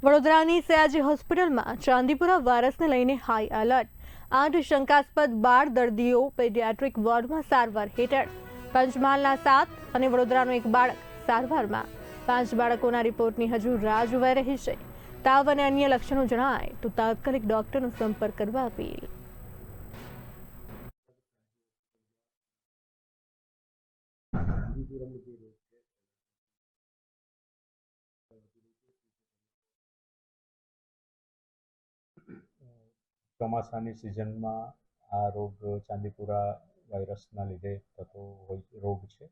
વડોદરાની સયાજી હોસ્પિટલમાં ચાંદીપુરા વાયરસને લઈને હાઈ એલર્ટ। 8 શંકાસ્પદ 12 દર્દીઓ પેડિયાટ્રિક વોર્ડમાં સારવાર હેઠળ। પંચમહાલના 7 અને વડોદરાનો એક બાળક સારવારમાં। 5 બાળકોના રિપોર્ટની હજુ રાહ જોવાઈ રહી છે। તાવ અને અન્ય લક્ષણો જણાય તો તાત્કાલિક ડોક્ટરનો સંપર્ક કરવા અપીલ। ચોમાસાની સિઝનમાં આ રોગ ચાંદીપુરા વાયરસના લીધે થતો રોગ છે।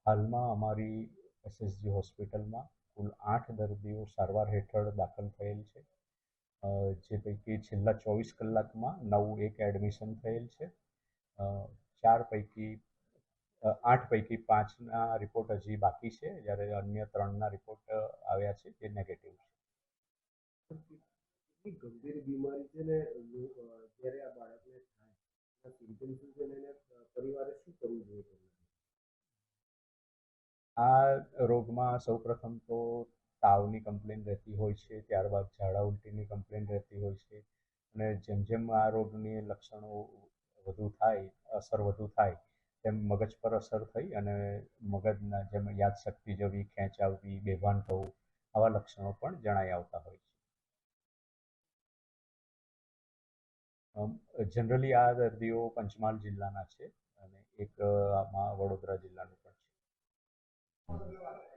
હાલમાં અમારી એસએસજી હોસ્પિટલમાં કુલ 8 દર્દીઓ સારવાર હેઠળ દાખલ થયેલ છે, જે પૈકી છેલ્લા 24 કલાકમાં 9 એડમિશન થયેલ છે। 8 પૈકી 5ના રિપોર્ટ હજી બાકી છે, જ્યારે અન્ય 3ના રિપોર્ટ આવ્યા છે જે નેગેટિવ છે। ગંભીર બીમારી છે ને જ્યારે આ બાળકને થાય સિમ્પટમ્સ છે એને પરિવારે શું કરવું જોઈએ? આ રોગમાં સૌપ્રથમ તો તાવની કમ્પ્લેન રહેતી હોય છે, ત્યારબાદ ઝાડા ઉલટીની કમ્પ્લેન રહેતી હોય છે, અને જેમ જેમ આ રોગની લક્ષણો અસર વધુ થાય તેમ મગજ પર અસર થઈ અને મગજના જેમ યાદશક્તિ જવી, ખેંચ આવવી, બેભાન થવું, આવા લક્ષણો પણ જણાઈ આવતા હોય છે। જનરલી આ દર્દીઓ પંચમહાલ જિલ્લાના છે અને એક આમાં વડોદરા જિલ્લાનું પણ છે।